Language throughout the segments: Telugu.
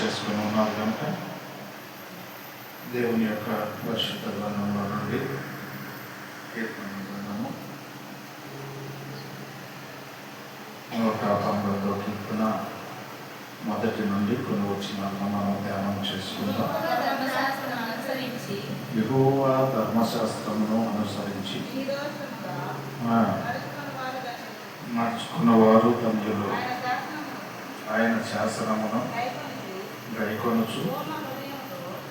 చేసుకుని ఉన్నారు కనుక దేవుని యొక్క పరిశుద్ధ గ్రంథంలో నుండి కీర్తన గ్రంథము 190వ కీర్తన మొదటి నుండి కొన్ని వచనాలను మనం ధ్యానం చేసుకుందాం. యెహోవా ధర్మశాస్త్రమును అనుసరించి నడుచుకున్నవారు ధన్యులు. ఆయన శాసనమును గైకొనుచు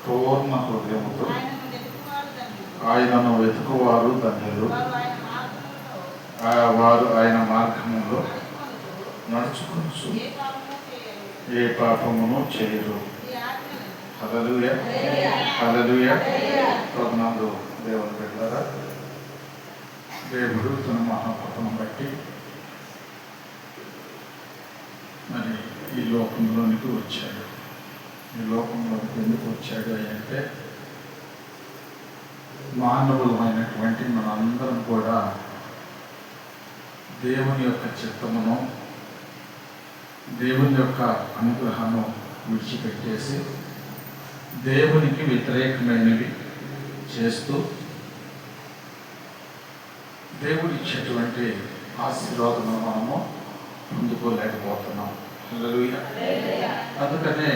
పూర్ణ హృదయముతో ఆయనను వెతుకువారు ధన్యులు. వారు ఆయన మార్గములో నడుచుకొనుచు ఏ పాపమును చేయరు. హల్లెలూయా, హల్లెలూయా. ప్రభునందు దేవుని బిడ్డలారా, దేవుడు తన మహాకృపను బట్టి మరి ఈ లోకంలోనికి వచ్చాడు. ఈ లోకంలోనికి ఎందుకు వచ్చాడు అంటే మానవులమైనటువంటి మనందరం కూడా దేవుని యొక్క చిత్తమును, దేవుని యొక్క అనుగ్రహాన్ని విడిచిపెట్టేసి దేవునికి వ్యతిరేకమైనవి చేస్తూ దేవుడు ఇచ్చేటువంటి ఆశీర్వాదము మనము పొందుకోలేకపోతున్నాం. హల్లెలూయా. అందుకనే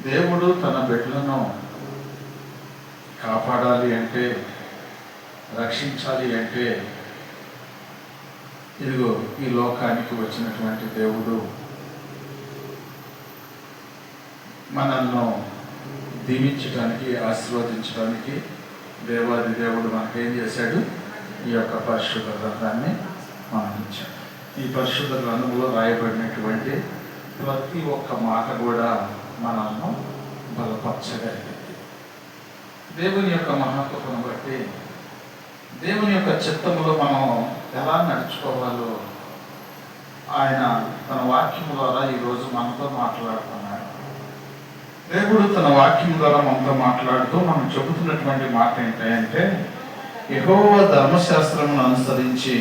దేవుడు తన బిడ్డలను కాపాడాలి అంటే, రక్షించాలి అంటే, ఇదిగో ఈ లోకానికి వచ్చినటువంటి దేవుడు మనల్ని దీవించడానికి, ఆశీర్వదించడానికి దేవాది దేవుడు మనకేం చేశాడు? ఈ యొక్క పరిశుద్ధ గ్రంథాన్ని మనకి ఇచ్చాడు. ఈ పరిశుద్ధ గ్రంథంలో రాయబడినటువంటి ప్రతి ఒక్క మాట కూడా మనల్ని బలపరచగలిగింది. దేవుని యొక్క మహాకృపను బట్టి దేవుని యొక్క చిత్తములో మనం ఎలా నడుచుకోవాలో ఆయన తన వాక్యం ద్వారా ఈరోజు మనతో మాట్లాడుతున్నాడు. దేవుడు తన వాక్యం ద్వారా మనతో మాట్లాడుతూ మనం చెబుతున్నటువంటి మాట ఏంటంటే, యెహోవా ధర్మశాస్త్రమును అనుసరించి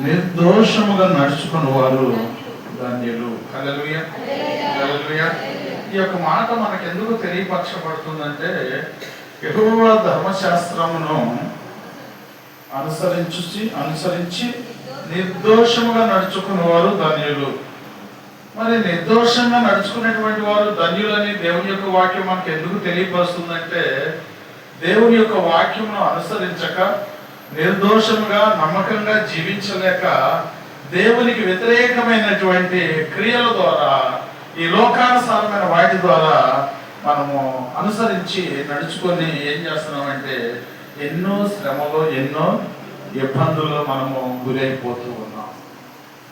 నిర్దోషముగా నడుచుకుని వారు ధన్యులు. హల్లెలూయా, హల్లెలూయా. ఈ యొక్క మాట మనకు ఎందుకు తెలియపరచబడుతుందంటే, యెహోవా ధర్మశాస్త్రమును అనుసరించి నిర్దోషముగా నడుచుకున్న వారు ధన్యులు. మరి నిర్దోషంగా నడుచుకునేటువంటి వారు ధన్యులని దేవుని యొక్క వాక్యం మనకు ఎందుకు తెలియపరుస్తుందంటే, దేవుని యొక్క వాక్యమును అనుసరించక, నిర్దోషముగా నమ్మకంగా జీవించలేక, దేవునికి వ్యతిరేకమైనటువంటి క్రియల ద్వారా, ఈ లోకానుసారమైన వాటి ద్వారా మనము అనుసరించి నడుచుకొని ఏం చేస్తున్నామంటే ఎన్నో శ్రమలో, ఎన్నో ఇబ్బందుల్లో మనము గురైపోతూ ఉన్నాం.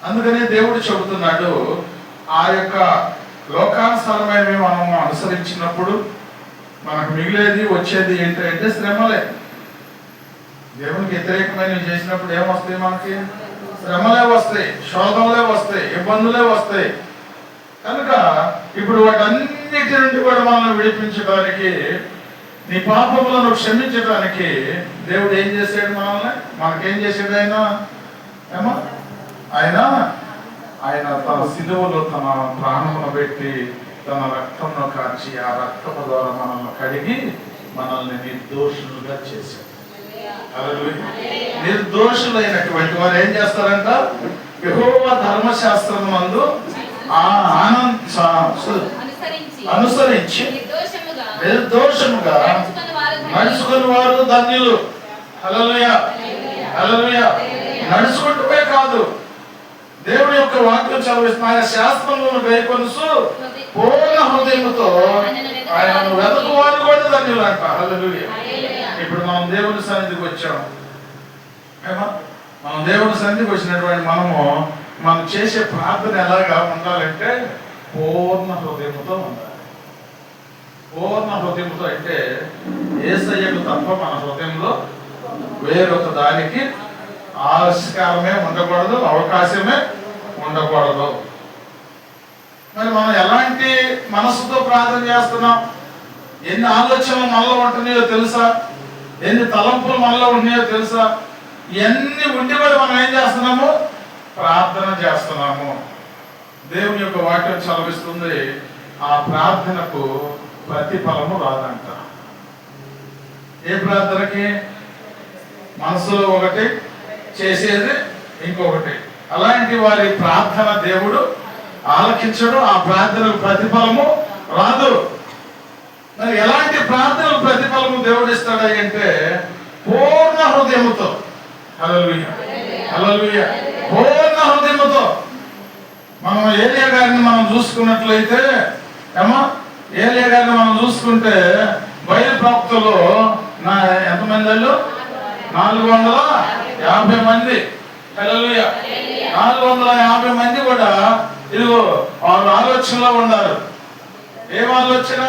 అందుకనే దేవుడు చెబుతున్నాడు, ఆ యొక్క లోకానుసారమైనవి మనము అనుసరించినప్పుడు మనకు మిగిలేది, వచ్చేది ఏంటంటే శ్రమలే. దేవునికి వ్యతిరేకమైనవి చేసినప్పుడు ఏమొస్తాయి? మనకి శ్రమలే వస్తాయి, శోధనలే వస్తాయి, ఇబ్బందులే వస్తాయి. కనుక ఇప్పుడు వాటన్నిటి నుండి కూడా మనల్ని విడిపించడానికి, నీ పాపములను క్షమించడానికి దేవుడు ఏం చేశాడు? మనకేం చేశాడు? ఆయన తన సిలువలో తన ప్రాణమును పెట్టి తన రక్తంను కార్చి ఆ రక్తము ద్వారా మనల్ని కడిగి మనల్ని నిర్దోషులుగా చేశాడు. నిర్దోషులైనటువంటి వారు ఏం చేస్తారంట? యెహోవా ధర్మశాస్త్రమునందు అనుసరించి నిర్దోషముగా నడుచుకుని వారు ధన్యులు. హల్లెలూయా, హల్లెలూయా. నడుచుకుంటూ కాదు, దేవుడి యొక్క వాక్యం చదివిస్తున్న ఆయన శాస్త్రములను గైకొనుచు పూర్ణ హృదయముతో ఆయనను వెతుకు వారు కూడా ధన్యులు అంట. హల్లెలూయా. ఇప్పుడు మనం దేవుని సన్నిధికి వచ్చాం. మనం దేవుని సన్నిధికి వచ్చినటువంటి మనం చేసే ప్రార్థన ఎలాగా ఉండాలంటే పూర్ణ హృదయముతో ఉండాలి. పూర్ణ హృదయముతో అంటే యేసయ్యకు తప్ప మన హృదయంలో వేరొక దానికి ఆస్కారమే ఉండకూడదు, అవకాశమే ఉండకూడదు. మరి మనం ఎలాంటి మనసుతో ప్రార్థన చేస్తున్నాం? ఎన్ని ఆలోచనలు మనలో ఉంటున్నాయో తెలుసా? ఎన్ని తలంపులు మనలో ఉన్నాయో తెలుసా? ఇవన్నీ ఉండి కూడా మనం ఏం చేస్తున్నాము? ప్రార్థన చేస్తున్నాము. దేవుని యొక్క వాక్యం చదివిస్తుంది, ఆ ప్రార్థనకు ప్రతిఫలము రాదంట. ఏ ప్రార్థనకి? మనసులో ఒకటి, చేసేది ఇంకొకటి. అలాంటి వారి ప్రార్థన దేవుడు ఆలకించడు, ఆ ప్రార్థనకు ప్రతిఫలము రాదు. మరి ఎలాంటి ప్రార్థనకు ప్రతిఫలము దేవుడు ఇస్తాడు అంటే పూర్ణ హృదయముతో. హల్లెలూయా, హల్లెలూయా. పూర్ణ హృదయముతో. మనం ఏలియా గారిని మనం చూసుకున్నట్లయితే ఏలియా గారిని మనం చూసుకుంటే బయలు ప్రవక్తలు ఎంతమంది వాళ్ళు? 450 మంది. హల్లెలూయా. 450 మంది కూడా ఇదిగో వాళ్ళ ఆలోచనలో ఉన్నారు. ఏం ఆలోచన?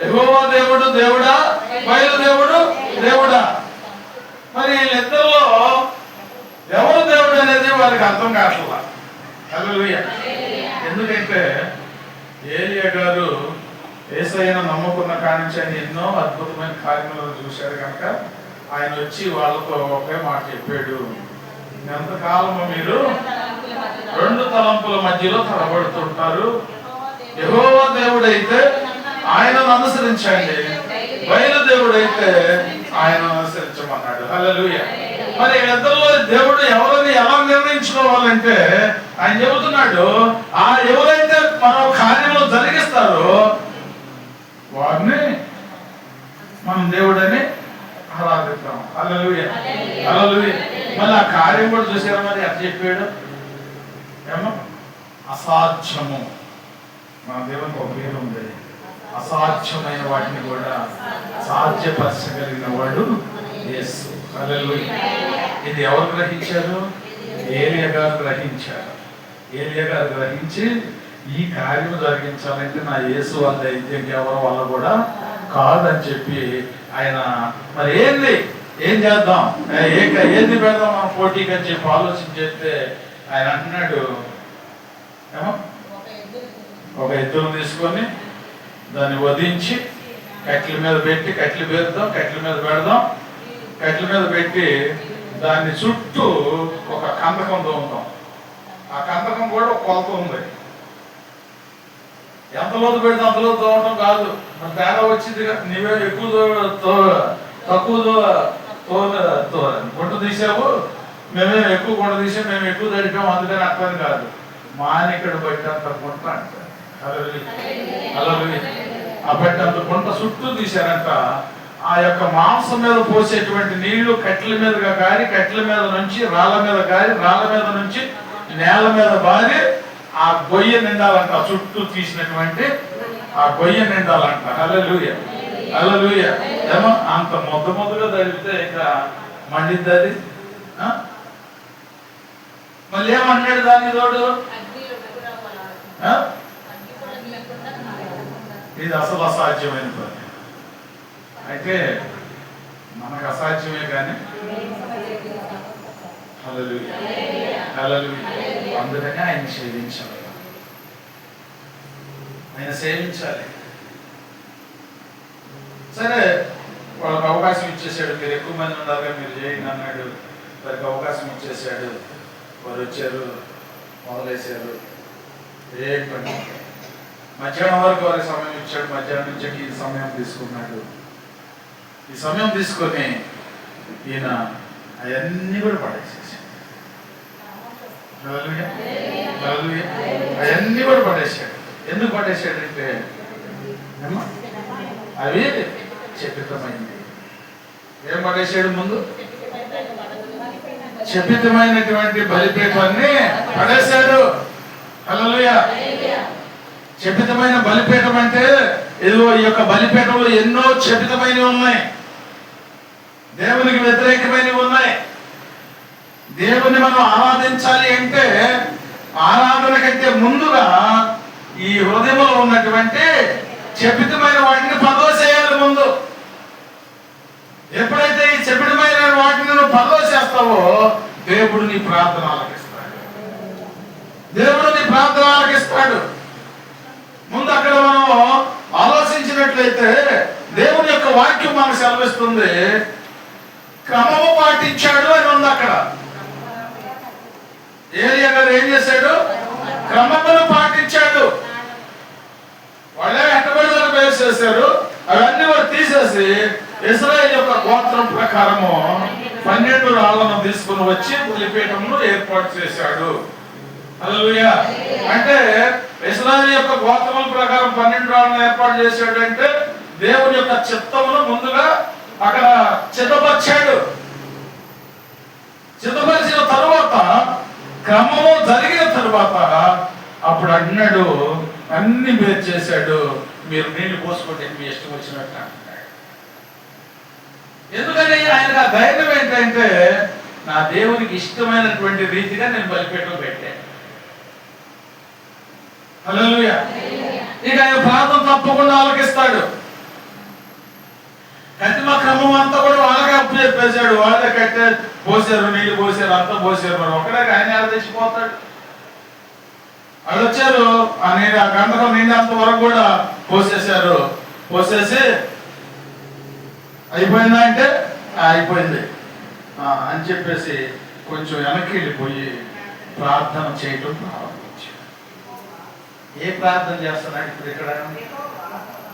యెహోవా దేవుడు దేవుడా, బయలు దేవుడు దేవుడా. మరి వీళ్ళిద్దరిలో ఎవరు దేవుడు అనేది వారికి అర్థం కావట్లా. హల్లెలూయా. ఎందుకంటే ఏలియా గారు యేసయ్యను నమ్ముకున్న కాడి నుంచి ఆయన ఎన్నో అద్భుతమైన కార్యములను చూశారు కనుక ఆయన వచ్చి వాళ్ళతో ఒకే మాట చెప్పాడు, ఎంతకాలము మీరు 2 తలంపుల మధ్యలో తడబడుతుంటారు. యెహోవా దేవుడైతే ఆయనను అనుసరించండి, బయలుదేవుడైతే ఆయన అనుసరించమన్నాడు. హల్లెలూయా. మరి వీళ్ళిద్దరిలో దేవుడు ఎవరిని ఎలా నిర్ణయించుకోవాలంటే ఆయన చెబుతున్నాడు, ఆ ఎవరైతే మనం కార్యములు జరిగిస్తారో వారిని మనం దేవుడని ఆరాధిద్దాం. హల్లెలూయా, హల్లెలూయా. మళ్ళీ ఆ కార్యం కూడా చూసారా? మరి అట్లా చెప్పాడు, అసాధ్యము. మన దేవునికి ఒక పేరు ఉంది, అసాధ్యమైన వాటిని కూడా సాధ్యపరచగలిగిన వాడు యేసు. హల్లెలూయా. ఇది ఎవరు గ్రహించారు? ఏలియా గారు గ్రహించారు. ఏలియా గారు గ్రహించి ఈ కార్యం జరిగించాలంటే నా యేసు వల్ల అయితే ఎవరి వల్ల కూడా కాదని చెప్పి ఆయన మరి ఏం చేద్దాం, ఏది పెడదాం మనం పోటీకి అని చెప్పి ఆలోచన చేస్తే ఆయన అంటున్నాడు, ఒక ఎద్దును తీసుకొని దాన్ని వధించి కట్టెల మీద పెట్టి కట్టెలు పేరుద్దాం, కట్టెల మీద పెడదాం, కట్టెల మీద పెట్టి దాన్ని చుట్టూ ఒక కందకం తోముతాం. ఆ కందకం కూడా ఒక కొలత ఉంది. ఎంత లోతు పెడితే అంత లోతు తోమటం కాదు, మన తేడా వచ్చింది. నీవే ఎక్కువ తక్కువ గుంట తీసావు, మేమే ఎక్కువ గుంట తీసాం, మేము ఎక్కువ తడిపాము, అందుకని అర్థం కాదు. మానికడు బట్టి అంత గుంట అంటారు. హల్లెలూయా. ఆ బట్టి అంత గుంట చుట్టూ తీశారంట. ఆ యొక్క మాంసం మీద పోసేటువంటి నీళ్లు కట్టెల మీదగా కారి, కట్టెల మీద నుంచి రాళ్ళ మీద కారి, రాళ్ళ మీద నుంచి నేల మీద బారి ఆ గొయ్య నిండాలంట. చుట్టూ తీసినటువంటి ఆ గొయ్య నిండాలంట. హల్లెలూయా, హల్లెలూయా. ఏమో అంత మొద్దగా తడిపితే ఇక మండిద్ది అది. మళ్ళీ ఏమన్నాడు దాన్ని తోడు? ఇది అసలు అసాధ్యమైన పని. అయితే మనకు అసాధ్యమే కానీ హల్లెలూయా, హల్లెలూయా. అందుకని ఆయన సేవించాలి, ఆయన సేవించాలి. సరే, వాళ్ళకి అవకాశం ఇచ్చేసాడు. మీరు ఎక్కువ మంది ఉండాలిగా, మీరు చేయండి అన్నాడు. వారికి అవకాశం ఇచ్చేసాడు. వారు వచ్చారు, మొదలేశారు. ఏ పని మధ్యాహ్నం వరకు వారికి సమయం ఇచ్చాడు. మధ్యాహ్నం నుంచి ఈ సమయం తీసుకున్నాడు. ఈ సమయం తీసుకొని ఈయన అవన్నీ కూడా పడేసేసాడు. అవన్నీ కూడా పడేసాడు. ఎందుకు పడేసాడంటే అవి శపితమైంది. ఏం పడేసాడు? ముందు శపితమైనటువంటి బలిపీఠాన్ని పడేశాడు. హల్లెలూయా. శపితమైన బలిపీఠం అంటే ఇదిగో ఈ యొక్క బలిపీఠంలో ఎన్నో శపితమైనవి ఉన్నాయి, దేవునికి వ్యతిరేకమైనవి ఉన్నాయి. దేవుని మనం ఆరాధించాలి అంటే ఆరాధన కంటే ముందుగా ఈ హృదయంలో ఉన్నటువంటి శపితమైన వాటిని పదోసేయాలి. ముందు ఎప్పుడైతే ఈ శపితమైన వాటిని నువ్వు పదోసేస్తావో దేవుడు నీ ప్రార్థన ఆలకిస్తాడు. దేవుడు నీ ప్రార్థన ఆలకిస్తాడు. ముందు అక్కడ మనం ఆలోచించినట్లయితే దేవుని యొక్క వాక్యం మనకు సెలవిస్తుంది, క్రమము పాటించాడు అని ఉంది అక్కడ. ఏలియా గారు ఏం చేశాడు? క్రమమును పాటించాడు. చేశారు, అవన్నీ కూడా తీసేసి ఇశ్రాయేలు యొక్క గోత్రం ప్రకారము 12 రాళ్లను తీసుకుని వచ్చి బలిపీఠమును ఏర్పాటు చేశాడు. హల్లెలూయా. అంటే ఇశ్రాయేలు యొక్క గోత్రముల ప్రకారం 12 రాళ్లను ఏర్పాటు చేశాడు అంటే దేవుని యొక్క చిత్తమును ముందుగా అక్కడ సిద్ధపరిచాడు. సిద్ధపరిచిన తరువాత క్రమము జరిగిన తరువాత అప్పుడు అన్నాడు, అన్ని మీరు చేశాడు, మీరు నీళ్లు పోసుకోండి మీ ఇష్టం వచ్చినట్టు అంటున్నాడు. ఎందుకని ఆయనకు ఆ ధైర్యం ఏంటంటే నా దేవునికి ఇష్టమైనటువంటి రీతిగా నేను బలిపీఠం పెట్టాను. హల్లెలూయా. ఇక ఆయన ప్రార్థన తప్పకుండా ఆలకిస్తాడు. కతిమ క్రమం అంతా కూడా వాళ్ళకే అప్పు చెప్పేశాడు, వాళ్ళే కట్టే పోసారు, నీళ్లు పోసారు, అంతా పోసారు. మరి ఒకడే ఆయన తెచ్చిపోతాడు. వాళ్ళు వచ్చారు, ఆ నీళ్ళు ఆ గంటకం నిండినంత వరకు కూడా పోసేశారు. పోసేసి అయిపోయిందా అంటే అయిపోయింది అని చెప్పేసి కొంచెం వెనక్కి వెళ్ళిపోయి ప్రార్థన చేయటం ప్రారంభించాడు. ఏ ప్రార్థన చేస్తున్నాడు ఇప్పుడు ఇక్కడ?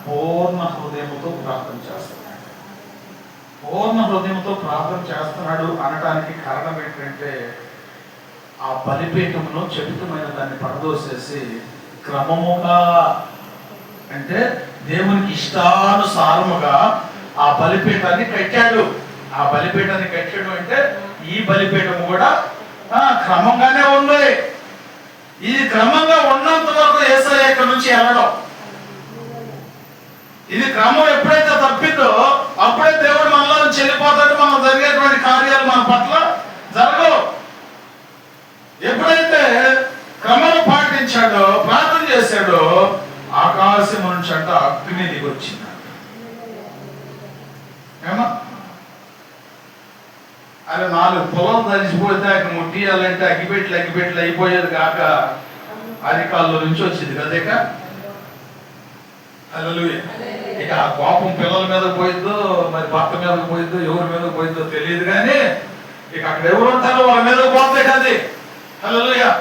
పూర్ణ హృదయంతో ప్రార్థన చేస్తున్నాడు. పూర్ణ హృదయంతో ప్రార్థన చేస్తున్నాడు అనడానికి కారణం ఏంటంటే ఆ బలిపీఠంలో చెబుతమైన దాన్ని పడదోసేసి క్రమముగా, అంటే దేవునికి ఇష్టానుసారముగా ఆ బలిపీఠాన్ని కట్టాడు. ఆ బలిపీఠాన్ని కట్టాడు అంటే ఈ బలిపీఠం కూడా క్రమంగానే ఉంది. ఈ క్రమంగా ఉన్నంత వరకు యేసయ్య ఇక్కడ నుంచి వెళ్ళడం. ఇది క్రమం ఎప్పుడైతే తప్పిందో అప్పుడే దేవుడు మనలో నుంచి వెళ్ళిపోతాడు. మనం జరిగేటువంటి కార్యాలు మన పట్ల జరగవు. ఎప్పుడైతే క్రమం పాటించాడో, ప్రార్థన చేశాడో, ఆకాశం నుంచి అంట అగ్ని దిగి వచ్చింది. ఏమా అరే 4 పొలం తడిసిపోతే అక్కడ ముట్టియాలంటే అగ్గిపెట్లు అయిపోయేది కాక అరికాల్లో నుంచి వచ్చింది కదేక. హల్లెలూయా. ఇక ఆ కోపం పిల్లల మీద పోయిందో, మరి భర్త మీద పోయిందో, ఎవరి మీద పోయిందో తెలియదు, కానీ ఇక అక్కడ ఎవరు ఉంటారో వాళ్ళ మీద పోతే కది. హల్లెలూయా.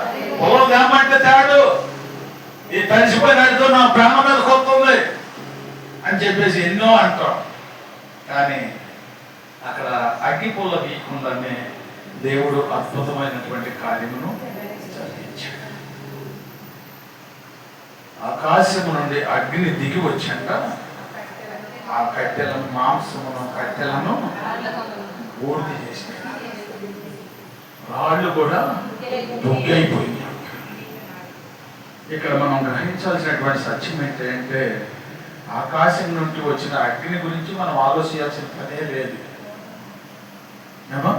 పొలం తేమంటే తేడు, ఈ తడిసిపోయినట్టు నా ప్రాణం మీద కొత్తుంది అని చెప్పేసి ఎన్నో అంటాం. కానీ అక్కడ అగ్గి పుల్ల గీయకుండానే దేవుడు అద్భుతమైనటువంటి కార్యమును జరిగించాడు. ఆకాశము నుండి అగ్ని దిగి వచ్చాక ఆ కట్టెలను, మాంసమును కట్టెలను బూడిద చేసి రాళ్ళు కూడా దొగ్గైపోయింది. ఇక్కడ మనం గ్రహించాల్సినటువంటి సత్యం ఏంటంటే ఆకాశం నుండి వచ్చిన అగ్ని గురించి మనం ఆలోచించాల్సిన పనే లేదు. ఏమో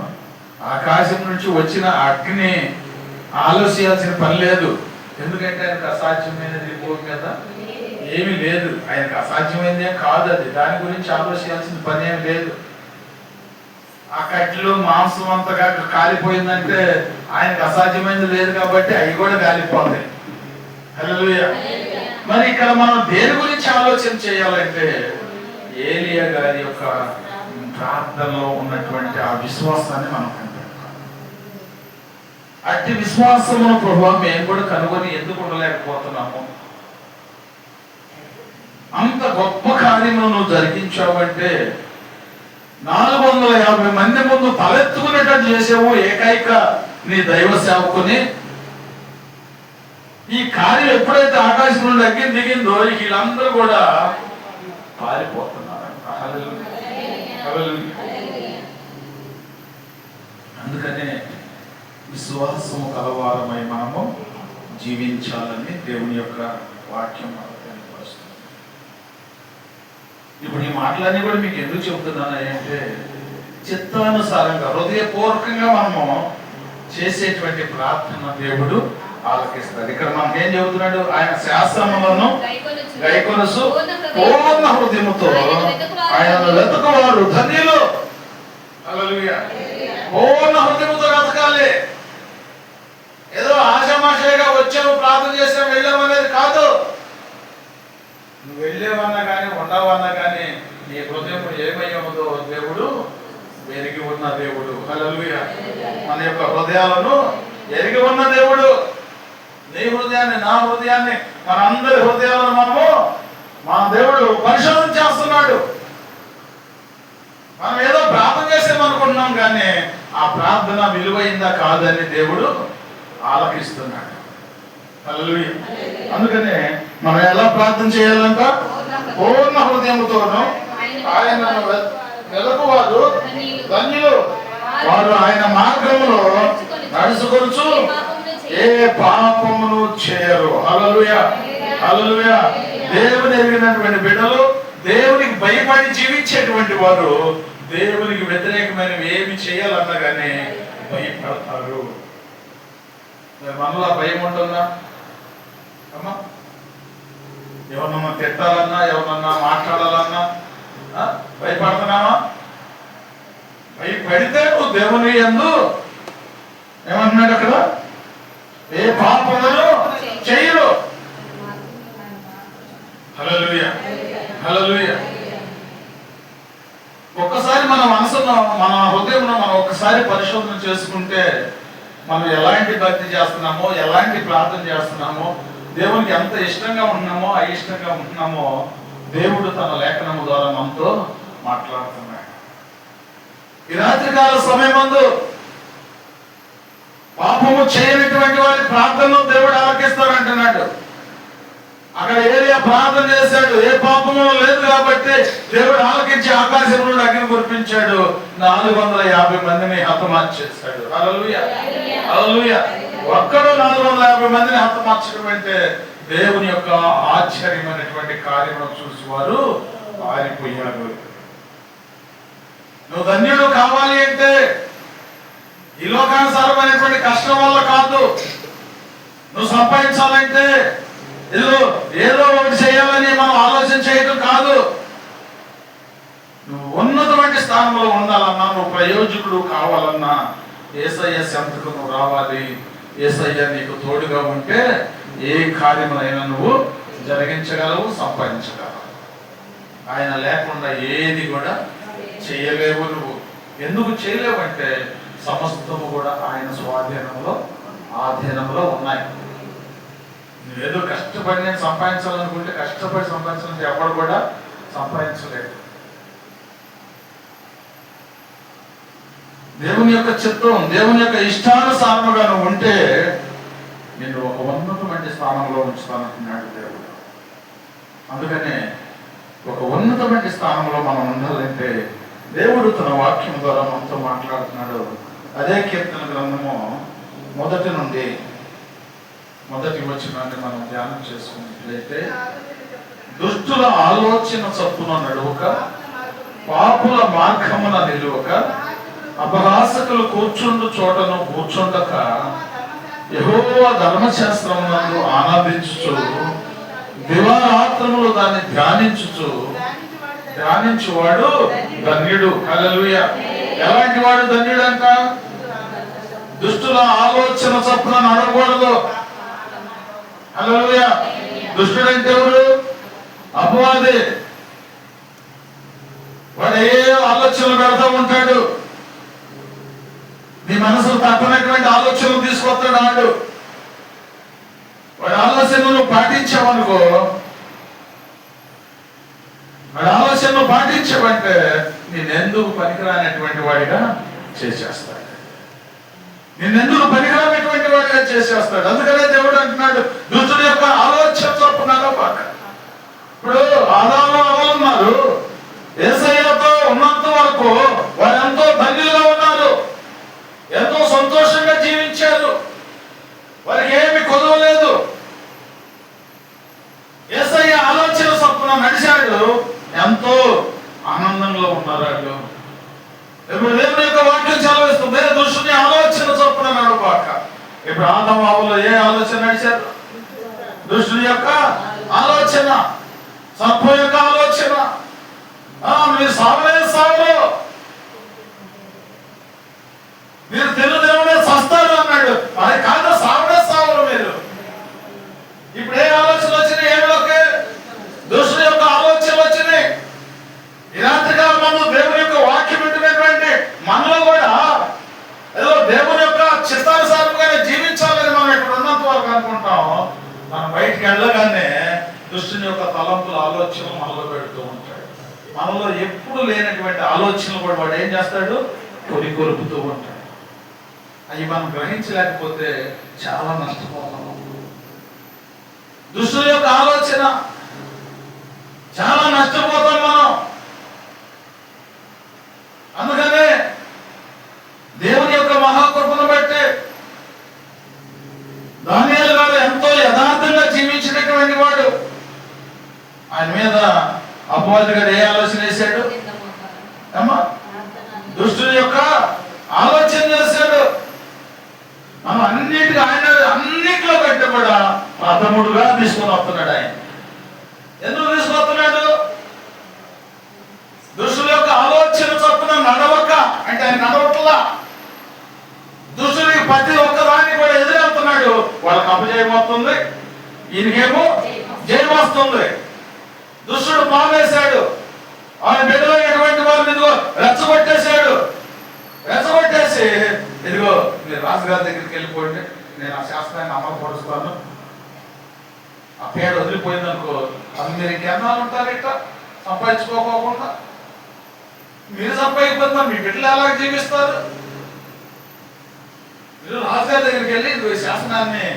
ఆకాశం నుంచి వచ్చిన అగ్ని ఆలోచించాల్సిన పని లేదు. ఎందుకంటే ఆయనకు అసాధ్యమైనది భూమి మీద ఏమీ లేదు. ఆయనకు అసాధ్యమైనదే కాదు అది. దాని గురించి ఆలోచించాల్సిన పని ఏమి లేదు. ఆ కట్టెలు మాంసం అంతగా కాలిపోయిందంటే ఆయనకు అసాధ్యమైనది లేదు కాబట్టి అవి కూడా కాలిపోతాయి. హల్లెలూయా. మరి ఇక్కడ మనం దేని గురించి ఆలోచన చేయాలంటే ఏలియా గారి యొక్క ప్రార్థనలో ఉన్నటువంటి ఆ విశ్వాసాన్ని మనం కనిపెట్టాలి. అట్టి విశ్వాసమును ప్రభువా మేము కూడా కనుగొని ఎందుకు ఉండలేకపోతున్నాము? అంత గొప్ప కార్యమును నువ్వు జరిగించావంటే 450 మంది ముందు తలెత్తుకునేటట్టు చేసావు ఏకైక నీ దైవ సేవకుని. ఈ కార్యం ఎప్పుడైతే ఆకాశం నుండి అగ్ని దిగిందో వీళ్ళందరూ కూడా పారిపోతున్నారంట. అందుకనే విశ్వాసము కలవారమై మనము జీవించాలని దేవుని యొక్క వాక్యం మనకు తెలియపరుస్తుంది. ఇప్పుడు ఈ మాటలన్నీ కూడా మీకు ఎందుకు చెబుతున్నాను అంటే చిత్తానుసారంగా హృదయపూర్వకంగా మనము చేసేటువంటి ప్రార్థన దేవుడు ఆలకిస్తాడు. ఇక్కడ మనకి ఏం చెబుతున్నాడు? ఆయన శాస్త్రములను గైకొనసు పూర్ణ హృదయముతో ఆయనను వెతుకువారు ధన్యులు. హల్లెలూయా. పూర్ణ హృదయముతో వెతకాలి. ఏదో ఆశామాషగా వచ్చావు, ప్రార్థన చేసావు, వెళ్ళావు అనేది కాదు. నువ్వు వెళ్ళేవన్నా కానీ ఉండవన్నా కానీ నీ హృదయం ఏమయ్యదో దేవుడు ఎరిగి ఉన్న దేవుడు. హల్లెలూయా. మన యొక్క హృదయాలను ఎరిగి ఉన్న దేవుడు. నీ హృదయాన్ని, నా హృదయాన్ని, మనందరి హృదయాలను మన దేవుడు పరిశోధన చేస్తున్నాడు. మనం ఏదో ప్రార్థన చేసామనుకుంటున్నాం, కానీ ఆ ప్రార్థన విలువైందా కాదని దేవుడు ఆలకిస్తున్నాడు. హల్లెలూయా. అందుకనే మనం ఎలా ప్రార్థన చేయాలంట? పూర్ణ హృదయముతోను ఆయనను వెదకువారు ధన్యులు, వారు ఆయన మార్గములో నడుచుకొనుచు ఏ పాపమును చేయరు. హల్లెలూయా, హల్లెలూయా. దేవుని ఎరిగినటువంటి బిడ్డలు, దేవునికి భయపడి జీవించేటువంటి వారు దేవునికి వ్యతిరేకమైనవి ఏమి చేయాలన్నా కానీ భయపడతారు. మనలో భయం ఉంటుందా అమ్మా? ఎవరినన్నా తిట్టాలన్నా, ఎవరినన్నా మాట్లాడాలన్నా భయపడుతున్నావా? భయపడితే నువ్వు దేవుని యందు ఏమంటున్నాడు అక్కడ? ఏ పాపమును చేయరు. హల్లెలూయా, హల్లెలూయా. ఒక్కసారి మన మనసును, మన హృదయంలో మనం ఒక్కసారి పరిశోధన చేసుకుంటే మనం ఎలాంటి భక్తి చేస్తున్నామో, ఎలాంటి ప్రార్థన చేస్తున్నామో, దేవునికి ఎంత ఇష్టంగా ఉన్నామో అయిష్టంగా ఉంటున్నామో దేవుడు తన లేఖనము ద్వారా మనతో మాట్లాడుతున్నాడు. ఈ రాత్రికాల సమయమందు పాపము చేయనటువంటి వారి ప్రార్థనను దేవుడు ఆలకిస్తాడంటున్నాడు. అక్కడ ఏరియా ప్రార్థన చేశాడు, ఏ పాపము లేదు కాబట్టి దేవుడు ఆలకించి ఆకాశం నుండి అగ్ని కురిపించాడు, 450 మందిని హతమార్చేశాడు. హల్లెలూయా, హల్లెలూయా. ఒక్కడు 450 మందిని హతమార్చడం అంటే దేవుని యొక్క ఆశ్చర్యమైనటువంటి కార్యము చూసి వారు పారిపోయారు. నువ్వు ధన్యుడు కావాలి అంటే ఈ లోకానుసారమైనటువంటి కష్టం వల్ల కాదు. నువ్వు సంపాదించాలంటే ఏదో ఒకటి చేయాలని మనం ఆలోచన చేయడం కాదు. నువ్వు ఉన్నతమైన స్థానంలో ఉండాలన్నా, నువ్వు ప్రయోజకుడు కావాలన్నా యేసయ్య చెంతకు నువ్వు రావాలి. యేసయ్య నీకు తోడుగా ఉంటే ఏ కార్యములైనా నువ్వు జరిగించగలవు, సంపాదించగలవు. ఆయన లేకుండా ఏది కూడా చేయలేవు. నువ్వు ఎందుకు చేయలేవంటే సమస్తము కూడా ఆయన స్వాధీనంలో, ఆధీనంలో ఉన్నాయి. నువ్వేదో కష్టపడి నేను సంపాదించాలనుకుంటే కష్టపడి సంపాదించాలంటే ఎవరు కూడా సంపాదించలేదు. దేవుని యొక్క చిత్తం, దేవుని యొక్క ఇష్టానుసారముగా నువ్వు ఉంటే నేను ఒక ఉన్నతమైన స్థానంలో ఉంచుతానంటున్నాడు దేవుడు. అందుకనే ఒక ఉన్నతమైన స్థానంలో మనం ఉండాలంటే దేవుడు తన వాక్యం ద్వారా మనతో మాట్లాడుతున్నాడు. అదే కీర్తన గ్రంథము 1 నుండి 1 వచనాన్ని మనం ధ్యానం చేసుకున్నట్లయితే, దుష్టుల ఆలోచన చొప్పున నడువక, పాపుల మార్గమున నిలువక, అపహాసకులు కూర్చుండు చోటను కూర్చుండక, యెహోవా ధర్మశాస్త్రమునందు ఆనందించుచు, దివారాత్రములు దాన్ని ధ్యానించువాడు ధన్యుడు. హల్లెలూయా. ఎలాంటి వాడు ధన్యుడు అంట? దుష్టుల ఆలోచన చొప్పున నడవకూడదు. హల్లెలూయా. దుష్టుడు అంటే ఎవరు? అపవాది. వాడు ఏ ఆలోచనలు పెడతా ఉంటాడు, నీ మనసుకు తప్పనటువంటి ఆలోచనలు తీసుకొస్తాడు. వాడి ఆలోచనలు పాటించావనుకో, వాడి ఆలోచనలు పాటించావంటే నేనెందుకు పనికిరానటువంటి వాడిగా చేసేస్తాడు, నిన్నెందుకు పనికిరానటువంటి వాడిగా చేసేస్తాడు. అందుకనే దేవుడు అంటున్నాడు, దుష్టుడి యొక్క ఆలోచన చొప్పున నడవక. ఇప్పుడు ఆదాము అవ్వలు ఉన్నారు, యేసయ్యతో ఉన్నంత వరకు వారు ఎంతో ధన్యులుగా ఉన్నారు, ఎంతో సంతోషంగా జీవించారు, వారికి ఏమి కొదవలేదు. యేసయ్య ఆలోచన చొప్పున నడిచాడు, ఎంతో ఆనందంలో ఉన్నారు వాళ్ళు. ఇప్పుడు దేవుని యొక్క వాక్యం చదివిస్తుంది, దుష్టుని ఆలోచన చొప్పున నడవక. ఇప్పుడు ఆదాము అవ్వలు ఏ ఆలోచన నడిచారు? దుష్టుని యొక్క ఆలోచన, సర్పం యొక్క ఆలోచన. మీరు సావరు, మీరు తినదే సస్తారు అన్నాడు. అది కాదు, సావరు మీరు. ఇప్పుడు ఏ ఆలోచన వచ్చినాయి? ఏమిలోకి దుష్టుని యొక్క ఆలోచనలు వచ్చినాయి. ఈ రాత్రిగా మనం దేవుని యొక్క వాక్యం వింటున్నటువంటి మనలో కూడా ఏదో దేవుని యొక్క చిత్తానుసారంగానే జీవించాలని మనం ఇక్కడ ఉన్నంత వరకు అనుకుంటాం. మనం బయటికి వెళ్ళగానే దుష్టుని యొక్క తలంపులు ఆలోచనలు మనలో పెడుతూ ఉంటాడు. మనలో ఎప్పుడు లేనటువంటి ఆలోచనలు కూడా వాడు ఏం చేస్తాడు, కొలుపుతూ ఉంటాడు. అవి మనం గ్రహించలేకపోతే చాలా నష్టపోతాము. దుష్టుని యొక్క ఆలోచన చాలా నష్టపోతాం మనం. అందుకనే దేవుని యొక్క మహాకృపను బట్టి దానియేలు గారు ఎంతో యథార్థంగా జీవించినటువంటి వాడు. ఆయన మీద అపవాది గారు ఏ ఆలోచన వేశాడు, అమ్మా దుష్టుని యొక్క ఆలోచన చేశాడు. మనం అన్నిటిలో కంటే కూడా ప్రథముడుగా తీసుకొని వస్తున్నాడు. ఆయన ఎందుకు తీసుకొస్తున్నాడు? దుష్టుల యొక్క ఆలోచన చొప్పున నడవక అంటే ఆయన నడవట్లా. దుష్టులకి ప్రతి ఒక్కదాన్ని కూడా ఎదురెళ్తున్నాడు. వాళ్ళకి అపజయం వస్తుంది, ఈయనకేమో జయం వస్తుంది. దుష్టుడు పావేశాడు, ఆయన బిడ్డలైనటువంటి వారిని ఇదిగో రెచ్చగొట్టేశాడు. రెచ్చగొట్టేసి ఇదిగో మీరు రాజుగారి దగ్గరికి వెళ్ళిపోండి, నేను ఆ శాస్త్రాన్ని అమలుపరుస్తాను. ఆ పేడ వదిలిపోయింది అనుకో, అది మీరు ఇంకెన్నాళ్ళు ఉంటారు ఇట్లా సంపాదించుకోకుండా? మీరు సంపాదించుకుందా, మీ బిడ్డలు ఎలా జీవిస్తారు? మీరు రాజుగారి దగ్గరికి వెళ్ళి ఈ శాసనాన్ని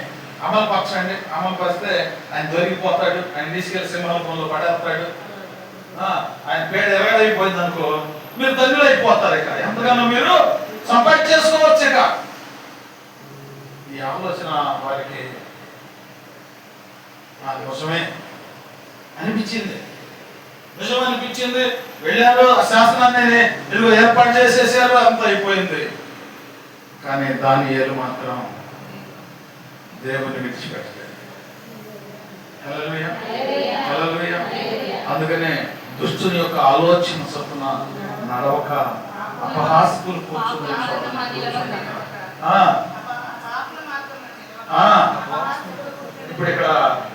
అమలుపరచండి, అమలుపరిస్తే ఆయన దొరికిపోతాడు, ఆయన తీసుకెళ్లి సింహాలపంలో పడేస్తాడు. ఆయన పేడ ఎరగడైపోయింది అనుకో, మీరు ధన్యులు అయిపోతారు. ఇక ఎంతగానో మీరు సంపాదించేసుకోవచ్చు. ఇక ఈ ఆలోచన వారికి అది నిజమే అనిపించింది. నిజం అనిపించింది. వెళ్ళారు, ఆ శాసనాన్ని ఇదిగో ఏర్పాటు చేసేసారు, అంత అయిపోయింది. కానీ దానియేలు మాత్రం దేవుని విడిచిపెట్టలేదు. హల్లెలూయా, హల్లెలూయా. అందుకనే దుష్టుని యొక్క ఆలోచన చొప్పున నడవక అపహాస్కులు కూర్చుని ఇప్పుడు ఇక్కడ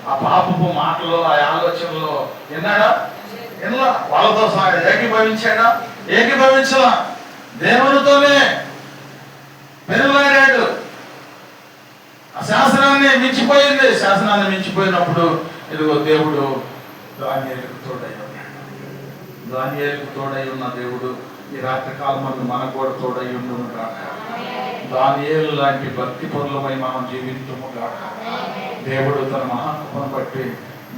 ఆ పాపపు మాటలు, ఆ ఆలోచనలో విన్నాడా? వినలా. వాళ్ళతో ఏకీభవించాడా? ఏకీభవించలా. దేవునితోనే పెనుగాడాడు. ఆ శాసనాన్ని మించిపోయింది. శాసనాన్ని మించిపోయినప్పుడు ఇదిగో దేవుడు దానియేలుకు తోడై ఉన్నాడు. దానియేలుకు తోడై ఉన్న దేవుడు ఈ రాత్రి కాలం మనకు కూడా తోడై ఉండును గాక. దానియేలు లాంటి భక్తి పరులమై మనం జీవించము గాక. దేవుడు తన మహాకృపను బట్టి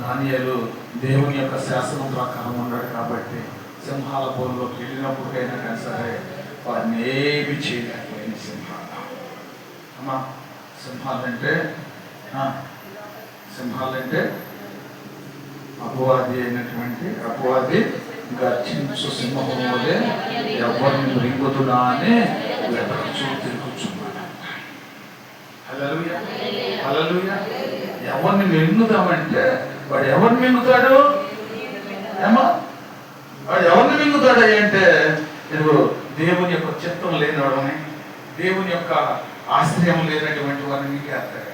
దానియేలు దేవుని యొక్క శాసనం ప్రకారం ఉన్నాడు కాబట్టి సింహాల పోరులోకి వెళ్ళినప్పటికైనా కానీ సరే వారిని ఏమి చేయలేకపోయింది సింహాలు. అమ్మా సింహాలంటే అపవాది గర్జించు సింహం వలె ఎవరిని మృంగుతున్నా అని తిరుగుచున్నాడు. హల్లెలూయా, హల్లెలూయా. ఎవరిని మింగుదామంటే వాడు ఎవరిని మింగుతాడు? ఏమా వాడు ఎవరిని మింగుతాడు అంటే ఇదిగో దేవుని యొక్క చిత్తం లేనివాడని, దేవుని యొక్క ఆశ్రయం లేనటువంటి వారిని మింగేస్తాడు.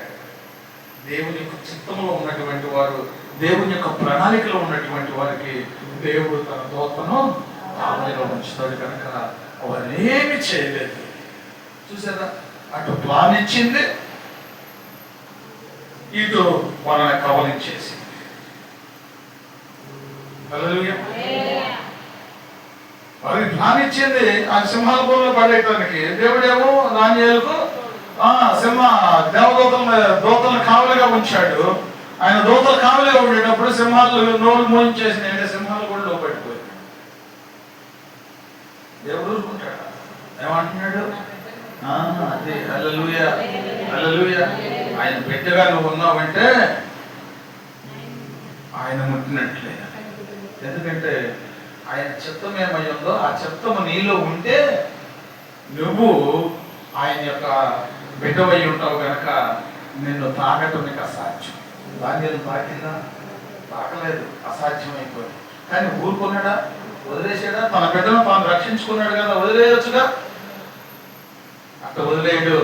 దేవుని యొక్క చిత్తంలో ఉన్నటువంటి వారు, దేవుని యొక్క ప్రణాళికలో ఉన్నటువంటి వారికి దేవుడు తన దూతను ఆమెలో ఉంచుతాడు కనుక వారిని ఏమి చేయలేదు. చూసారా, అటు ప్లాన్ ఇచ్చింది, ఇటు వాళ్ళని కవలించేసింది. హల్లెలూయా. వారికి ప్లాన్ ఇచ్చింది ఆ సింహాల బోర్లో పడేయటానికి. దేవుడేమో దానియేలుకు దూతలను కావలిగా ఉంచాడు. ఆయన దూతలు కావలిగా ఉండేటప్పుడు సింహాలు నోరు మోయించేసింది. అంటే సింహాలు కూడా లోపడిపోయింది. దేవుడు ఊరుకుంటాడు. ఏమంటున్నాడు? అదే హల్లెలూయా, హల్లెలూయా. ఆయన బిడ్డగా నువ్వు ఉన్నావంటే ఆయన ముట్టినట్లే. ఎందుకంటే ఆయన చిత్తం ఏమై ఉందో ఆ చిత్తము నీలో ఉంటే నువ్వు ఆయన యొక్క బిడ్డవై ఉంటావు కనుక నిన్ను తాకటం నీకు అసాధ్యం. దానియేలు తాకిందా? తాకలేదు, అసాధ్యం అయిపోయింది. కానీ ఊరుకున్నాడా? వదిలేసాడా? తన బిడ్డను తాను రక్షించుకున్నాడు కదా, వదిలేయొచ్చుగా. అట్ట వదిలేయడు.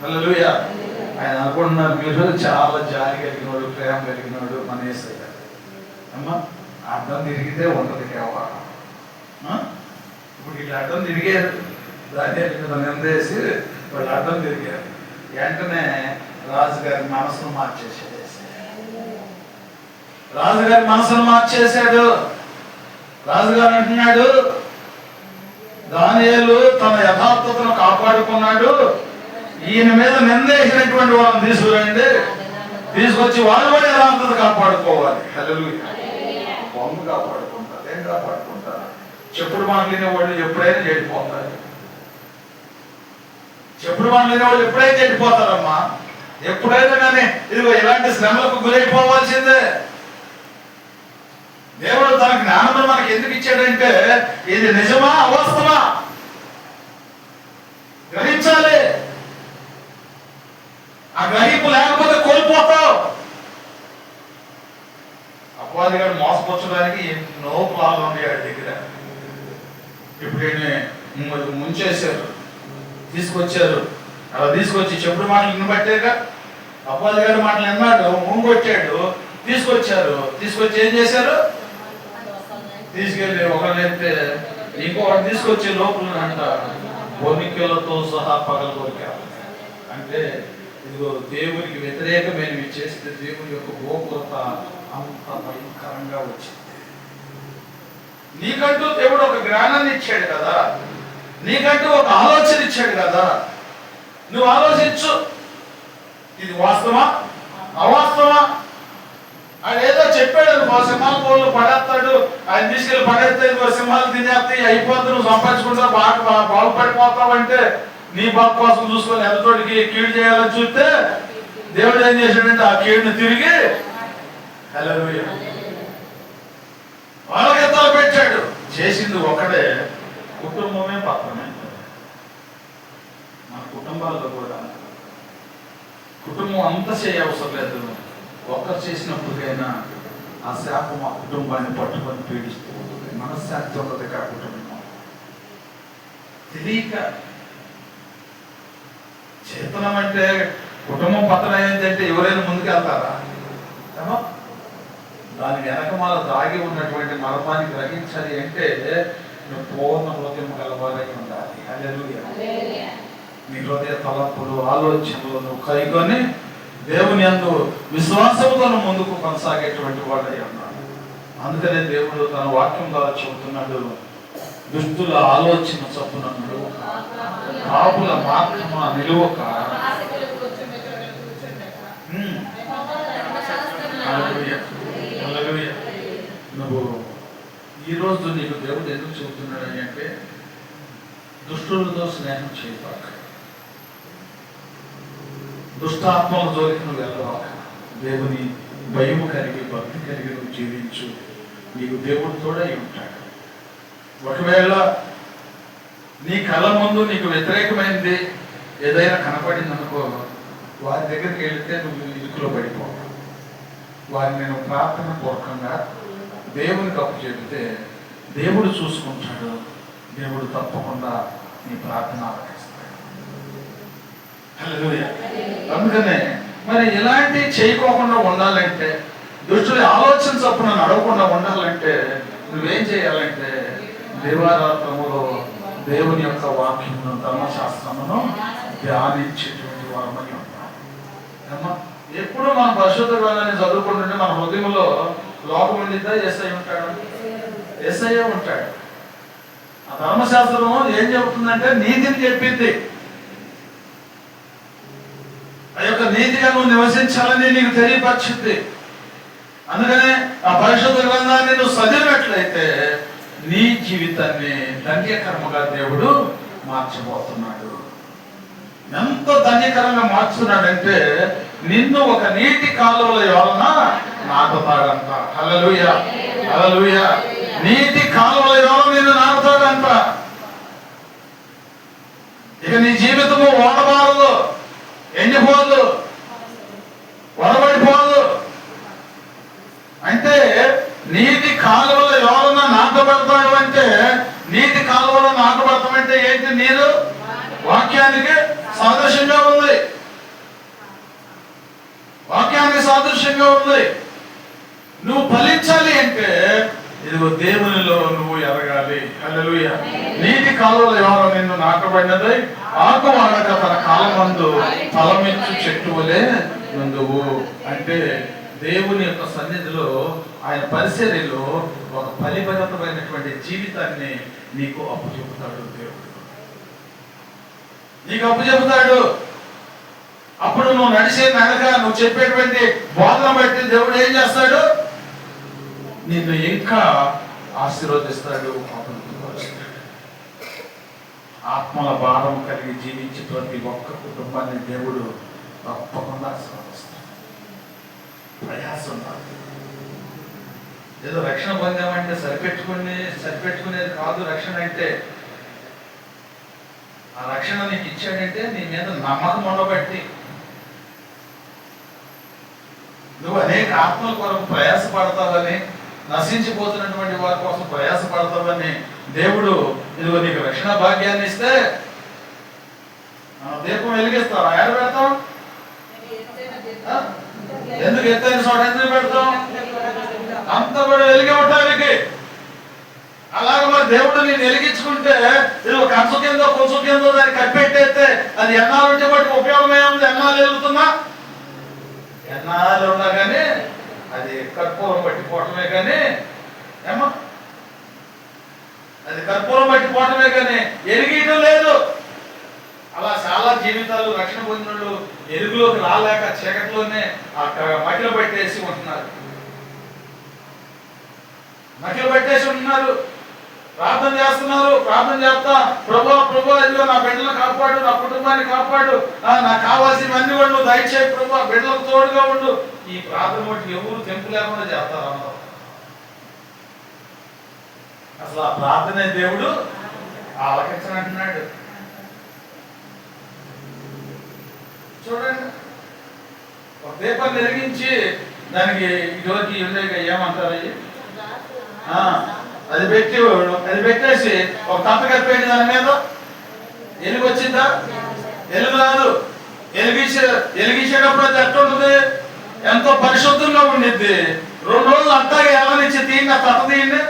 హల్లెలూయా. ఆయన అనుకుంటున్నారు మీరు చాలా జాలి కలిగినోడు, ప్రేమ కలిగినోడు మన యేసయ్య. అమ్మా అడ్డం తిరిగితే ఉండదు కేవలం. ఇప్పుడు వీళ్ళు అడ్డం తిరిగారు, దానియేలు మీద నిందేసి వాళ్ళు అడ్డం తిరిగారు. వెంటనే రాజుగారి మనసును మార్చేసేది. రాజుగారి మనసును మార్చేశాడు. రాజుగారు అంటున్నాడు, దానియేలు తన యథార్థతను కాపాడుకున్నాడు, ఈయన మీద నిందేసినటువంటి వాళ్ళని తీసుకురండి, తీసుకొచ్చి వాళ్ళు కూడా యథార్థత కాపాడుకోవాలి. హల్లెలూయా. బొమ్మ కాపాడుకుంటారు, ఏం కాపాడుకుంటారు? చెప్పుడు మాటలు వినేవాళ్ళు ఎప్పుడైనా చెడిపోతారు. చెప్పుడు మాటలు వినేవాళ్ళు ఎప్పుడైనా చెడిపోతారమ్మా. ఎప్పుడైనా కానీ ఇదిగో ఇలాంటి శ్రమలకు గురైపోవాల్సిందే. దేవుడు తన జ్ఞానం మనకి ఎందుకు ఇచ్చాడంటే, ఇది నిజమా అవాస్తవమా గ్రహించాలి. ఆ గ్రహింపు లేకపోతే కోల్పోతావు. అపవాదిగాడు మోసపరచడానికి ఎన్నో ప్లాన్లు ఉన్నాయి వాడి దగ్గర. ఇప్పుడు ముంచేశారు, తీసుకొచ్చారు. అలా తీసుకొచ్చి చెప్పుడు మాటలు వినబట్టేగా, అపవాదిగాడి మాటలు విన్నాడు, ముంగొట్టాడు, తీసుకొచ్చారు. తీసుకొచ్చి ఏం చేశారు? తీసుకెళ్ళి ఒకళ్ళైతే ఇంకొకటి తీసుకొచ్చి లోపల అంట బొనికలతో సహా పగలగొరికారు. అంటే ఇదిగో దేవునికి వ్యతిరేకమైనవి చేస్తే దేవుని యొక్క గోపురత అంత భయంకరంగా వచ్చింది. నీకంటూ దేవుడు ఒక జ్ఞానాన్ని ఇచ్చాడు కదా, నీకంటూ ఒక ఆలోచన ఇచ్చాడు కదా, నువ్వు ఆలోచించు. ఇది వాస్తవా అవాస్తవా? ఆయన ఏదో చెప్పాడు అనుకో, సింహాల కోళ్ళు పడేస్తాడు, ఆయన తీసుకెళ్ళి పడేస్తే సింహాలు తినేస్తాయి, అయిపోతుంది, నువ్వు సంపాదించుకుంటా బాగుపడిపోతావు అంటే నీ బాగు కోసం చూసుకొని ఎదుటోడికి కీడు చేయాలని చూస్తే దేవుడు ఏం చేశాడంటే ఆ కీడుని తిరిగి హల్లెలూయా వాళ్ళకి ఎత్తాలు పెట్టాడు. చేసింది ఒకటే, కుటుంబమే పత్రమే. మన కుటుంబాల్లో కూడా కుటుంబం అంతా చేయవసరం లేదు, ఒక్కరు చేసినప్పటికైనా ఆ శాపం ఆ కుటుంబాన్ని పట్టుకొని పీడిస్తూ ఉంటుంది. మనశ్శాంతి ఉన్నది ఆ కుటుంబం. తెలియక చేతనం అంటే కుటుంబం పతనం ఏంటంటే ఎవరైనా ముందుకు వెళ్తారా? దాని వెనకమాల దాగి ఉన్నటువంటి మర్మాన్ని గ్రహించాలి అంటే నువ్వు పూర్ణ హృదయం కలవాలై ఉండాలి. హల్లెలూయా. నీ హృదయ తలంపులు ఆలోచనలు నువ్వు కైకొని దేవుని యందు విశ్వాసంతో ముందుకు కొనసాగేటువంటి వాడై ఉన్నాడు. అందుకనే దేవుడు తన వాక్యం ద్వారా చెబుతున్నాడు, దుష్టుల ఆలోచన చొప్పున నడువక, పాపుల మార్గమున నిలువక. నువ్వు ఈరోజు నీకు దేవుడు ఎందుకు చెబుతున్నాడు అంటే, దుష్టులతో స్నేహం చేయబాక, దుష్టాత్మల జోలికి నువ్వు వెళ్ళవాక, దేవుని భయము కలిగి భక్తి కలిగి నువ్వు జీవించు. నీకు దేవుడు తోడై ఉంటాడు. ఒకవేళ నీ కళ్ళ ముందు నీకు వ్యతిరేకమైనది ఏదైనా కనపడింది అనుకో, వారి దగ్గరికి వెళితే నువ్వు ఇరుకులో పడిపోవు. వారిని నేను ప్రార్థన పూర్వకంగా దేవునికి అప్పు చెబితే దేవుడు చూసుకుంటాడు. దేవుడు తప్పకుండా నీ ప్రార్థన ఆలకిస్తాడు. హల్లెలూయా. అందుకనే మరి ఇలాంటి చేయకోకుండా ఉండాలంటే, దుష్టుల ఆలోచన చొప్పున నడవకుండా ఉండాలంటే నువ్వేం చేయాలంటే, దేవారాత్రములో దేవుని యొక్క వాక్యమును ధర్మశాస్త్రమును ధ్యానించేటువంటి వారమై ఉంటాం. ఎప్పుడు మన పరిశుద్ధ గ్రంథాన్ని చదువుకుంటుంటే మన హృదయంలో లోకం ఉండిద్దా? యేసయ్య ఉంటాడు, యేసయ్య ఉంటాడు. ఆ ధర్మశాస్త్రము ఏం చెబుతుందంటే నీతిని చెప్పింది. ఆ యొక్క నీతిగా నువ్వు నివసించాలని నీకు తెలియపరిచింది. అందుకనే ఆ పరిశుద్ధ గ్రంథాన్ని నువ్వు చదివినట్లయితే నీ జీవితాన్ని ధన్యకర్మగా దేవుడు మార్చబోతున్నాడు. ఎంత ధన్యకరంగా మార్చున్నాడంటే, నిన్ను ఒక నీటి కాలువల వలన నాటుతాడంట. హల్లెలూయా, హల్లెలూయా. నీటి కాలువల వలన నిన్ను నాటుతాడంట. ఇక నీ జీవితము ఓడబారదు, ఎండిపోదు, వడబడిపోదు. అంటే నీటి కాలువల వలన నాటబడతాడు అంటే, నీటి కాలువలో నాటబడతామంటే ఏంటి? నీరు వాక్యానికి సాదృశ్యంగా ఉంది, వాక్యానికి సాదృశ్యంగా ఉంది. నువ్వు ఫలించాలి అంటే ఇదిగో దేవునిలో నువ్వు ఎదగాలి. హల్లెలూయా. నీటి కాలువల ఎవరో నిన్ను నాటబడినదై ఆకు వాడక తన కాలమందు ఫలమిచ్చు చెట్టు వలె నుందువు. అంటే దేవుని యొక్క సన్నిధిలో, ఆయన పరిచర్యలో ఒక ఫలిభరితమైనటువంటి జీవితాన్ని నీకు అప్పచెబుతాడు దేవుడు. నీకు అప్పచెబుతాడు. అప్పుడు నువ్వు నడిచే నడక, నువ్వు చెప్పేటువంటి బోధన బట్టి దేవుడు ఏం చేస్తాడు? నిన్ను ఇంకా ఆశీర్వదిస్తాడు, అభివృద్ధిపరుస్తాడు. ఆత్మల భారం కలిగి జీవించి ప్రతి ఒక్క కుటుంబాన్ని దేవుడు తప్పకుండా ఆశీర్వదిస్తాడు. ప్రయాసం ఏదో రక్షణ పొందామంటే సరిపెట్టుకునేది కాదు. రక్షణ అంటే, ఆ రక్షణ నీకు ఇచ్చాడంటే నీ మీద నమ్మకం ఉండబట్టి, నువ్వు అనేక ఆత్మల కొరకు ప్రయాసపడతావని, నశించిపోతున్నటువంటి వారి కోసం ప్రయాసపడతావని దేవుడు ఇదిగో నీకు రక్షణ భాగ్యాన్ని ఇస్తే, దీపం వెలిగిస్తావు, ఏడ పెడతాం? ఎందుకు ఎత్తైన చోట ఎందుకు పెడతాం? అంత కూడా వెలిగి ఉండడానికి. అలాగే మరి దేవుడు నేను వెలిగించుకుంటే ఇది ఒక కంచు కిందో కొంచెం కిందో దాన్ని కప్పెట్టేస్తే అది ఎన్నాళ్ళు ఉంటే బట్టి ఉపయోగం ఏముంది? ఎన్నాళ్ళు వెలుగుతున్నా, ఎన్నాళ్ళు ఉన్నా కానీ అది కర్పూరం పట్టిపోవటమే కానీ ఏమో, అది కర్పూరం పట్టిపోవటమే కానీ ఎరిగీయటం లేదు. అలా చాలా జీవితాలు రక్షణ పొందినోళ్ళు ఎరుగులోకి రాలేక చీకటిలోనే మకిలు పట్టేసి ఉంటున్నారు. మకిలు పట్టేసి ఉంటున్నారు. ప్రార్థన చేస్తున్నారు. ప్రార్థన చేస్తా, ప్రభా ప్రభా ఇదిగో నా బిడ్డలను కాపాడు, నా కుటుంబాన్ని కాపాడు, నాకు కావాల్సినవన్నీ కూడా నువ్వు దయచేయి ప్రభా, బిడ్డలకు తోడుగా ఉండు. ఈ ప్రార్థన బట్టి ఎవరు తెంపు లేకుండా చేస్తారు అందరూ. అసలు ఆ ప్రార్థనే దేవుడు ఆలకించనంటున్నాడు. చూడండి, ఒక దీపాన్ని వెలిగించి దానికి ఇటువరకు ఉండేగా ఏమంటారు, అది పెట్టేసి ఒక తంత కప్పెట్టి దాని మీద ఎలుగు వచ్చిందా? ఎలుగు రాదు. ఎలిగించేటప్పుడు అది ఎట్లా ఉంటుంది? ఎంతో పరిశుద్ధంగా ఉండిద్ది. 2 రోజులు అంతాగా ఎవరినిచ్చి తీయండి, ఆ తట్ట తీయండి.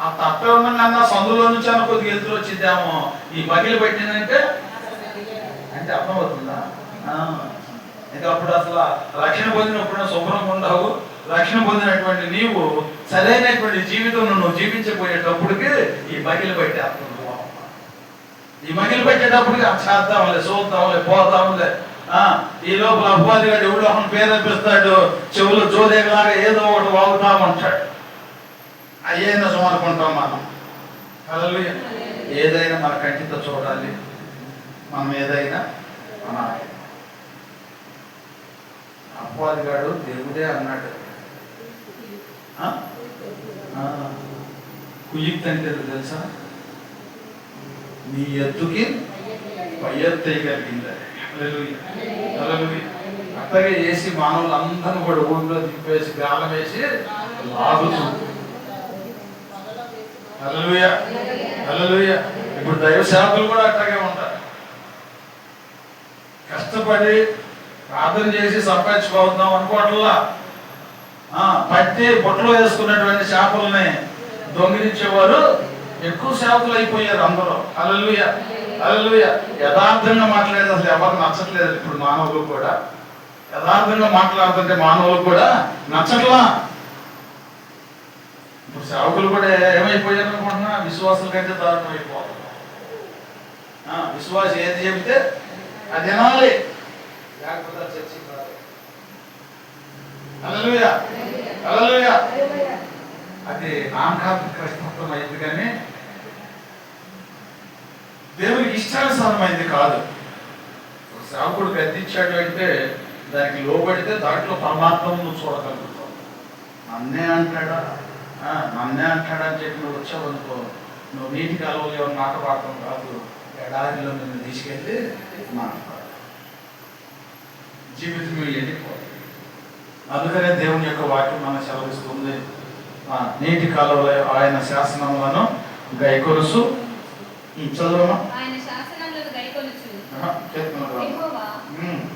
ఆ తట్ట ఉండగా సందులో నుంచి అన్న కొద్దిగా ఎదురు వచ్చిద్దాము. ఈ మగిలి పెట్టిందంటే అంటే అర్థమవుతుందా? ఇంకా అప్పుడు అసలు రక్షణ పొందినప్పుడు శుభ్రంగా ఉండవు. రక్షణ పొందినటువంటి నీవు సరైనటువంటి జీవితం నువ్వు జీవించబోయేటప్పటికి ఈ మగిలి పెట్టేస్తున్నావు. ఈ మగిలి పెట్టేటప్పటికి చేద్దాంలే, చూద్దాంలే, పోతాంలే. ఈ లోపల అబ్బాయి గారు ఎవడో ఒక పేరు అనిపిస్తాడు, చెవులు జోదేలాగా ఏదో ఒకటి వాగుతామంటాడు. అయ్యేనా చూనుకుంటాం మనం. హల్లెలూయా. ఏదైనా మన కంటితో చూడాలి, మనం ఏదైనా మన అపవాదిగాడు దేవుడే అన్నాడు. కుయుక్తి అంటే తెలుసా? నీ ఎత్తుకి పై ఎత్తేయగలిగింది. అట్లాగే వేసి మానవులందరూ కూడా ఊళ్ళో తిప్పేసి గాలం వేసి లాగుతుంది. హల్లెలూయా, హల్లెలూయా. ఇప్పుడు దైవ సేవకులు కూడా అట్లాగే ఉంటారు. కష్టపడి ప్రార్థన చేసి సంపాదించుకోవద్దాం అనుకోవట్లా. పట్టి బొట్టలో వేసుకున్నటువంటి చేపలని దొంగిలించేవారు ఎక్కువ సేవకులు అయిపోయారు అందరూ. హల్లెలూయా, హల్లెలూయా. యథార్థంగా మాట్లాడేది అసలు ఎవరు నచ్చట్లేదు. ఇప్పుడు మానవులు కూడా యథార్థంగా మాట్లాడుతుంటే మానవులు కూడా నచ్చట్లా. ఇప్పుడు సేవకులు కూడా ఏమైపోయారు అనుకుంటున్నా? విశ్వాసుల కంటే దారుణం అయిపోతున్నారు. విశ్వాసం ఏది చెబితే అది వినాలి, లేకపోతే చర్చి కాదు. హల్లెలూయా, హల్లెలూయా. అది నామకార్థ క్రైస్తవం అయింది కానీ దేవునికి ఇష్టానుసారమైంది కాదు. ఒక సేవకుడు గద్దించాడు అంటే దానికి లోబడితే దాంట్లో పరమాత్మను నువ్వు చూడగలుగుతావు. నన్నే అంటాడా అని చెప్పి నువ్వు వచ్చావు అనుకో, నువ్వు నీటి కాలువలో ఎవరు మాట పాడటం కాదు, ఎడారిలో నిన్ను తీసుకెళ్ళి మాట్లాడు, జీవితం ఎండిపోతుంది. అందుకనే దేవుని యొక్క వాక్యం మనకు సెలవిస్తుంది, నీటి కాలువలో ఆయన శాసనములను గైకొలుసు. చదువుమా.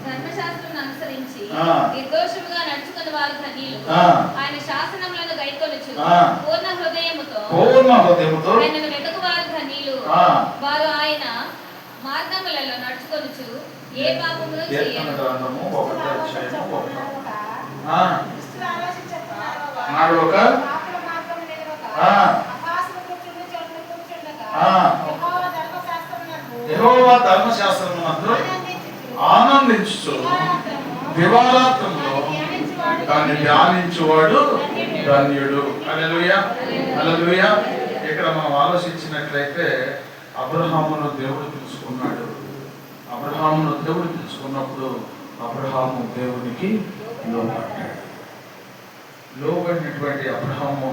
ధర్మశాస్త్రమును అనుసరించి నిర్దోషముగా నడుచుకున్న వారు ధన్యులు. ఆయన శాసనములను గైకొనుచు పూర్ణ హృదయముతో ఆయనను వెతుకు వారు ధన్యులు. వారు ఆయన మార్గములలో నడుచుకొనుచు ఏ పాపమును కీర్తన చేయను. గ్రంథము 1వ అధ్యాయము 1. యెహోవా ధర్మశాస్త్రమునందు ఆనందించుచు దివారాత్రములో దాన్ని ధ్యానించువాడు ధన్యుడు. హల్లెలూయా, హల్లెలూయా. ఇక్కడ మనం ఆలోచించినట్లయితే అబ్రహామును దేవుడు తెలుసుకున్నాడు. అబ్రహామును దేవుడు తెలుసుకున్నప్పుడు అబ్రహాము దేవునికి లోబడ్డాడు. లోబడినటువంటి అబ్రహాము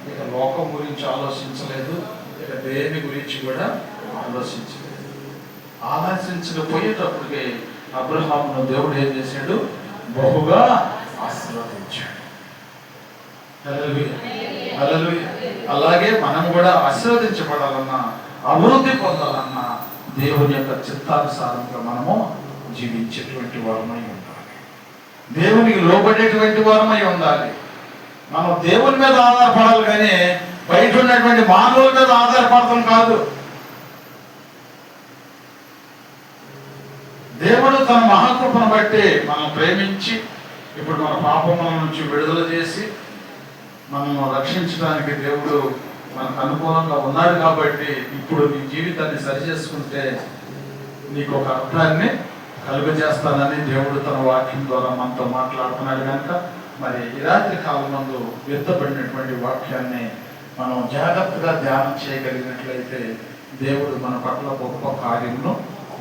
ఇక లోకం గురించి ఆలోచించలేదు, ఇక దేని గురించి కూడా ఆలోచించలేదు. ఆలోచించకపోయేటప్పటికి అబ్రహామును దేవుడు ఏం చేశాడు? బహుగా ఆశీర్వదించాడు. హల్లెలూయా, హల్లెలూయా. అలాగే మనం కూడా ఆశీర్వదించబడాలన్నా, అభివృద్ధి పొందాలన్నా దేవుని యొక్క చిత్తానుసారంగా మనము జీవించేటువంటి వారమై ఉండాలి. దేవునికి లోబడేటువంటి వారమై ఉండాలి. మనం దేవుని మీద ఆధారపడాలి, కానీ బయట ఉన్నటువంటి మానవుల మీద ఆధారపడటం కాదు. దేవుడు తన మహాకృపను బట్టి మనం ప్రేమించి ఇప్పుడు మన పాపముల నుంచి విడుదల చేసి మనము రక్షించడానికి దేవుడు మనకు అనుకూలంగా ఉన్నాడు. కాబట్టి ఇప్పుడు నీ జీవితాన్ని సరిచేసుకుంటే నీకు ఒక అర్థాన్ని కలుగజేస్తానని దేవుడు తన వాక్యం ద్వారా మనతో మాట్లాడుతున్నాడు. కనుక మరి ఈ రాత్రి కాలం నందు ఎత్తబడినటువంటి వాక్యాన్ని మనం జాగ్రత్తగా ధ్యానం చేయగలిగినట్లయితే దేవుడు మన పట్ల గొప్ప కార్యమును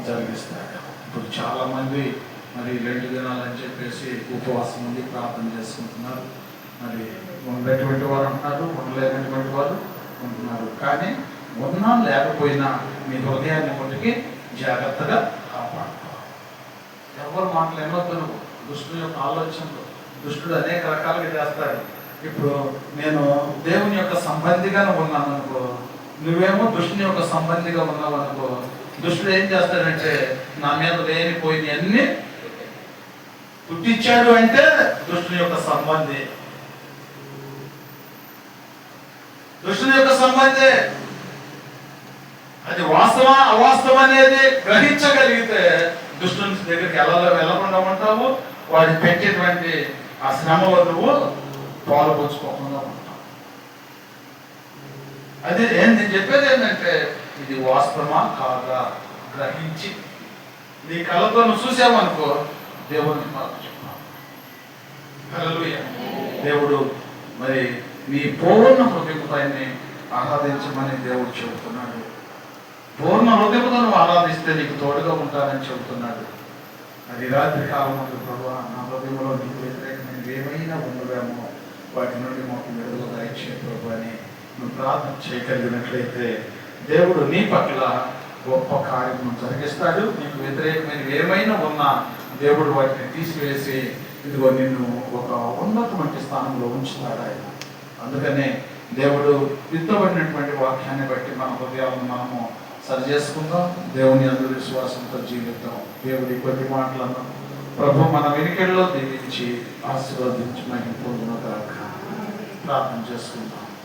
జరిగిస్తాడు. ఇప్పుడు చాలా మంది మరి 2 దినాలని చెప్పేసి ఉపవాసం ఉండి ప్రార్థన చేసుకుంటున్నారు. మరి ఉండేటువంటి వారు ఉంటున్నారు, ఉండలేనటువంటి వారు ఉంటున్నారు. కానీ ఉన్నా లేకపోయినా మీ హృదయాన్ని కొద్దికి జాగ్రత్తగా కాపాడుకోవాలి. ఎవరు మాటలు ఎన్నొద్దు. దుష్టుని యొక్క ఆలోచనలు దుష్టుడు అనేక రకాలుగా చేస్తాడు. ఇప్పుడు నేను దేవుని యొక్క సంబంధిగా ఉన్నాను అనుకో, నువ్వేమో దుష్టుని యొక్క సంబంధిగా ఉన్నావు అనుకో, దుష్టుడు ఏం చేస్తాడంటే నా మీద లేనిపోయింది అన్ని పుట్టించాడు. అంటే దుష్టుని యొక్క సంబంధి, దుష్టుని యొక్క సంబంధే. అది వాస్తవా అవాస్తవం అనేది గ్రహించగలిగితే దుష్టుని దగ్గరికి వెళ్ళకుండా ఉంటావు. వాడి పెట్టేటువంటి ఆ శ్రమలో నువ్వు పాల్పంచుకోకుండా ఉంటావు. అదే నేను చెప్పేది ఏంటంటే ఇది వాస్తవమా కాదా గ్రహించి నీ కళ్ళతో నువ్వు చూసావనుకో దేవునికి మాకు చెప్పాలి. హల్లెలూయా. దేవుడు మరి నీ పూర్ణ హృదయంపైనే ఆరాధించమని దేవుడు చెబుతున్నాడు. పూర్ణ హృదయంతో నువ్వు ఆరాధిస్తే నీకు తోడుగా ఉంటానని చెబుతున్నాడు. అది రాత్రి కాలం ముందు ప్రభువా నా హృదయంలో నీకు వ్యతిరేకమైన ఏమైనా ఉండవేమో వాటి నుండి మాకు విడుదల దయచే ప్రభు అని నువ్వు ప్రార్థన చేయగలిగినట్లయితే దేవుడు నీ పట్ల గొప్ప కార్యము జరిగిస్తాడు. నీకు వ్యతిరేకమైన ఏమైనా ఉన్నా దేవుడు వాటిని తీసివేసి ఇదిగో నిన్ను ఒక ఉన్నతమైన స్థానంలో ఉంచుతాడు ఆయన. అందుకనే దేవుడు విత్తబడినటువంటి వాక్యాన్ని బట్టి మన హృదయాలను మనము సరి చేసుకుందాం. దేవుని అందు విశ్వాసంతో జీవిద్దాం. దేవుడి కొద్ది మాటలను ప్రభు మన వెనుకల్లో దీవించి ఆశీర్వదించి మహిమ పొందును గాక. ప్రార్థన చేసుకుందాం.